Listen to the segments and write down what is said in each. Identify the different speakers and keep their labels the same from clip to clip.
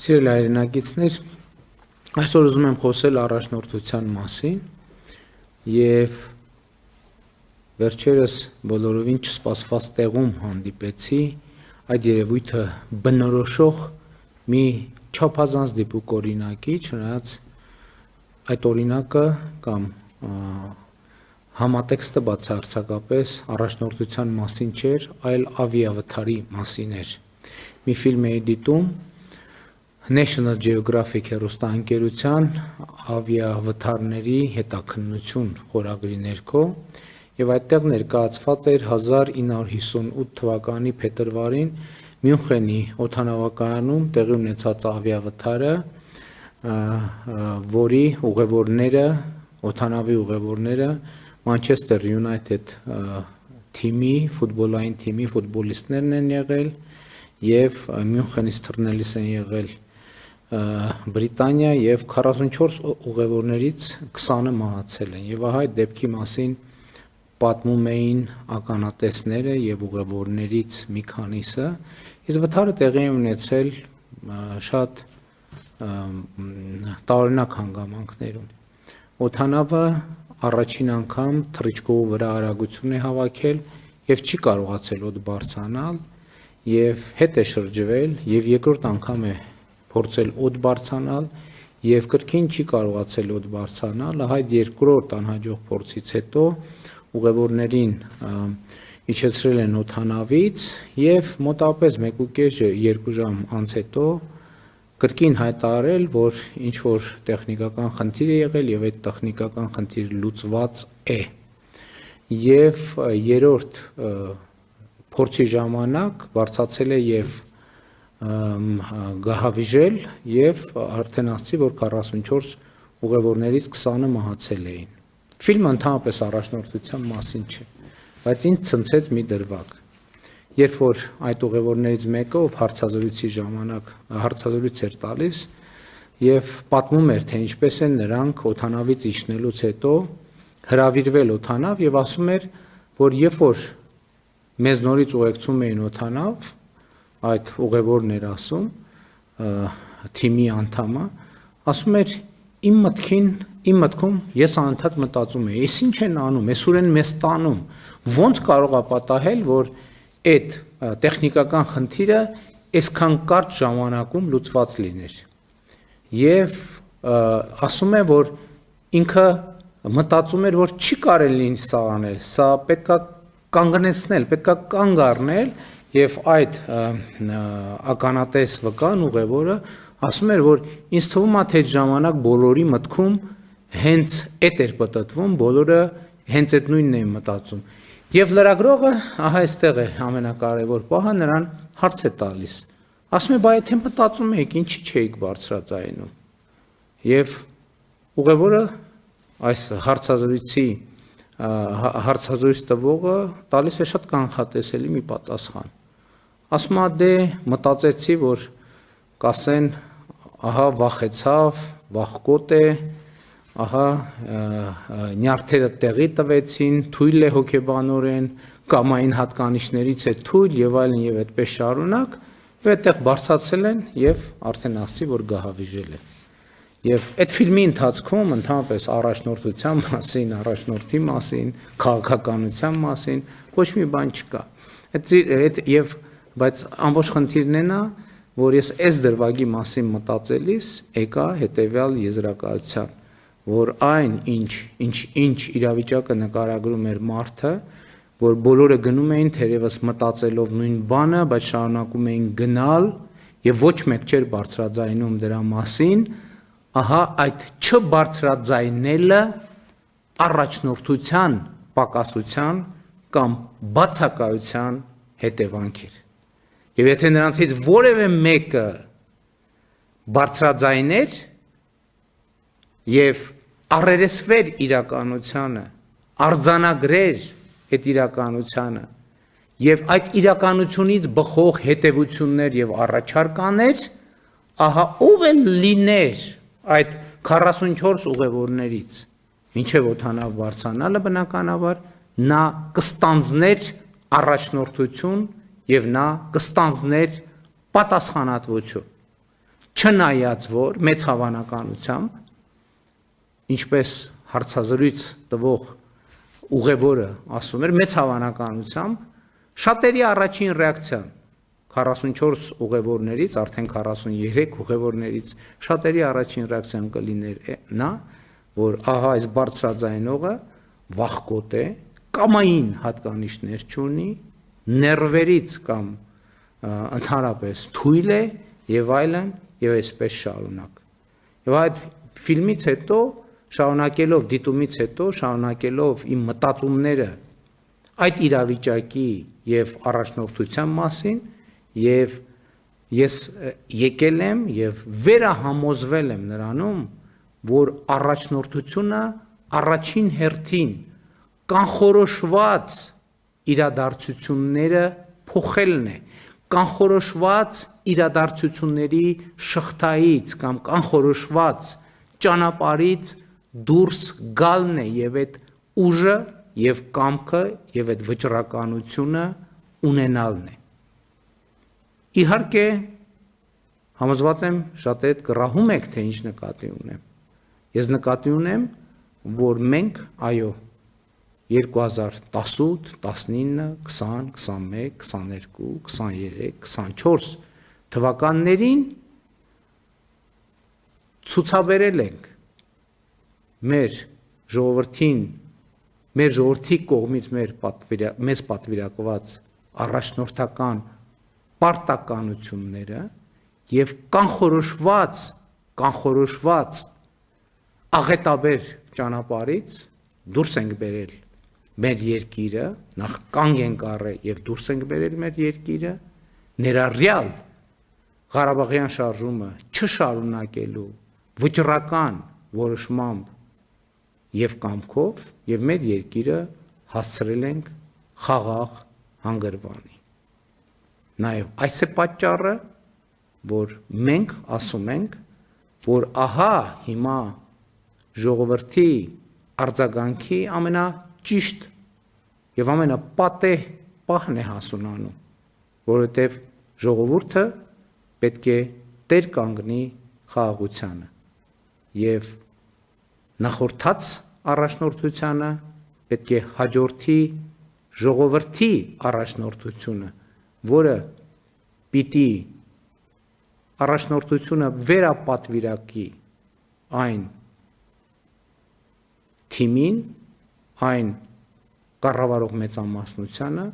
Speaker 1: Սիրելի հայրենակիցներ, այսօր ուզում եմ խոսել առաջնորդության մասին և վերջերս բոլորովին չսպասված տեղում հանդիպեցի այդ երևույթը բնորոշող մի չափազանց դիպուկ օրինակի, չնայած այդ օրինակը կամ համատեքստը բացարձակապես առաջնորդության մասին չէր, այլ ավիավթարի մասին էր։ Մի ֆիլմ էի դիտում National Geographic հեռուստաընկերության ավիավթարների հետաքննություն խորագրի ներքո և այդտեղ ներկայացված էր 1958 թվականի փետրվարին Մյունխենի օդանավակայանում տեղի ունեցած ավիավթարը, որի ուղևորները, օդանավի ուղևորները Manchester United թիմի, ֆուտբոլային թիմի ֆուտբոլիստներն են եղել և Մյունխենից թռնելիս են եղել Բրիտանիա և 44 ուղևորներից 20-ը մահացել են և ահա այդ դեպքի մասին պատմում էին ականատեսները և ուղևորներից մի քանիսը, իսկ վթարը տեղի է ունեցել շատ տարօրինակ հանգամանքներում։ Օդանավը առաջին անգամ թռիչքողու վրա արագություն է հավաքել և չի կարողացել օդ բարձրանալ և հետ է շրջվել և երկրորդ անգամ է փորձել օդ բարձրանալ և կրկին չի կարողացել օդ բարձրանալ, ահա այդ երկրորդ անհաջող փորձից հետո ուղևորներին իջեցրել են օդանավից և մոտավորապես 1.5-2 ժամ անց հետո կրկին հայտարարել, որ ինչ-որ տեխնիկական խնդիր է եղել և այդ տեխնիկական խնդիրը լուծված է։ Եվ երրորդ փորձի ժամանակ բարձրացել է և գահավիժել և արդեն ասացի, որ 44 ուղևորներից 20-ը մահացել էին։ Ֆիլմը ընդհանրապես առաջնորդության մասին չէ, բայց ինձ ցնցեց մի դրվագ։ Երբ որ այդ ուղևորներից մեկը, ով հարցազրույցի ժամանակ հարցազրույց էր տալիս և պատմում էր, թե ինչպես են նրանք օդանավից իջնելուց հետո հրավիրվել օդանավ և ասում էր, որ երբ որ մեզ նորից ուղեկցում էին օդանավ, այդ ուղևորն էր ասում, թիմի անդամը, ասում էր իմ մտքում ես անընդհատ մտածում էի, ես ինչ են անում, այսօր են մեզ տանում, ոնց կարող է պատահել, որ այդ տեխնիկական խնդիրը այսքան կարճ ժամանակում լուծված լիներ։ Եվ ասում է, որ ինքը մտածում էր, որ չի կարելի սա անել, սա պետք է կանգնեցնել, պետք է կանգ առնել և այդ ականատես վկան ուղևորը ասում էր, որ ինձ թվում է, թե այդ ժամանակ բոլորի մտքում հենց այդ էր պտտվում, բոլորը հենց այդ նույնն էին մտածում։ Եվ լրագրողը, ահա այստեղ է ամենակարևոր պահը, նրան հարց է տալիս։ Ասում է, բա եթե մտածում եք, ինչի չէիք բարձրաձայնում։ Եվ ուղևորը այս հարցազրույց տվողը տալիս է շատ կանխատեսելի մի պատասխան։ Ասում է, դե մտածեցի, որ կասեն, ահա վախեցավ, վախկոտ է, ահա նյարդերը տեղի տվեցին, թույլ է հոգեբանորեն, կամային հատկանիշներից է թույլ և այլն և այդպես շարունակ, և այդտեղ բարձրացել են և արդեն ասացի, որ գահավիժել է։ Եվ այդ ֆիլմի ընթացքում ընդհանրապես առաջնորդության մասին, առաջնորդի մասին, քաղաքականության մասին ոչ մի բան չկա։ Բայց ամբողջ խնդիրն է նա, որ ես այս դրվագի մասին մտածելիս եկա հետևյալ եզրակացության, որ այն ինչ իրավիճակը նկարագրում էր մարդը, որ բոլորը գնում էին թերևս մտածելով նույն բանը, բայց շարունակում էին գնալ և ոչ մեկ չէր բարձրաձայնում դրա մասին, ահա այդ չբարձրաձայնելը առաջնորդության պակասության կամ բացակայության հետևանք էր։ Եվ եթե նրանցից որևէ մեկը բարձրաձայներ և առերեսվեր իրականությանը, արձանագրեր այդ իրականությանը և այդ իրականությունից բխող հետևություններ և առաջարկաներ, ահա ով էլ լիներ այդ 44 ուղևորներից, մինչև օդանավ բարձրանալը բնականաբար, նա կստանձներ առաջնորդություն և նա կստանձներ պատասխանատվություն։ չնայած որ մեծ հավանականությամբ, ինչպես հարցազրույց տվող ուղևորը ասում էր, մեծ հավանականությամբ շատերի առաջին ռեակցիան 44 ուղևորներից, արդեն 43 ուղևորներից շատերի առաջին ռեակցիան կլիներ նա, որ ահա այս բարձրաձայնողը վախկոտ է, կամային հատկանիշներ չունի, ներվերից կամ ընդհանրապես թույլ է եւ այլն եւ այսպես շարունակ։ Եվ այդ ֆիլմից հետո շարունակելով դիտումից հետո շարունակելով իմ մտածումները այդ իրավիճակի եւ առաջնորդության մասին եւ ես եկել եմ եւ վերահամոզվել եմ նրանում, որ առաջնորդությունը առաջին հերթին կանխորոշված իրադարձությունները փոխելն է, կանխորոշված իրադարձությունների շղթայից կամ կանխորոշված ճանապարհից դուրս գալն է եւ այդ ուժը եւ կամքը եւ այդ վճռականությունը ունենալն է։ Իհարկե համոզված եմ շատերդ կռահում եք, թե ինչ նկատի ունեմ։ Ես նկատի ունեմ, որ մենք, այո, 2018, 19, 20, 21, 22, 23, 24 թվականներին ցուցաբերել ենք մեր ժողովրդին, մեր ժողովրդի կողմից մեզ պատվիրակված առաջնորդական պարտականությունները եւ կանխորոշված աղետաբեր ճանապարհից դուրս ենք բերել մեր երկիրը, նախ կանգ ենք առել եւ դուրս ենք բերել մեր երկիրը, ներառյալ Ղարաբաղյան շարժումը չշարունակելու վճռական որոշմամբ եւ կամքով եւ մեր երկիրը հասցրել ենք խաղաղ հանգրվանի։ Նաեւ այս է պատճառը, որ մենք ասում ենք, որ ահա հիմա ժողովրդի արձագանքի ամենաճիշտ եւ ամենապատեհ պահն է հասունանում, որովհետեւ ժողովուրդը պետք է տեր կանգնի խաղաղությանը եւ նախորդած առաջնորդությանը պետք է հաջորդի ժողովրդի առաջնորդությունը, որը պիտի առաջնորդությունը վերապատվիրակի այն թիմին, այն կառավարող մեծամասնությանը,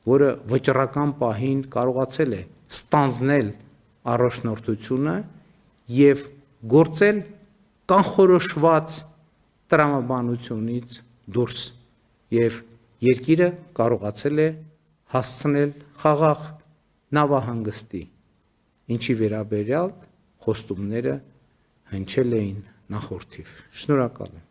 Speaker 1: որը վճռական պահին կարողացել է ստանձնել առաջնորդությունը եւ գործել կանխորոշված տրամաբանությունից դուրս եւ երկիրը կարողացել է հասցնել խաղաղ նավահանգստի, ինչի վերաբերյալ խոստումները հնչել էին նախորդիվ։ Շնորհակալ եմ։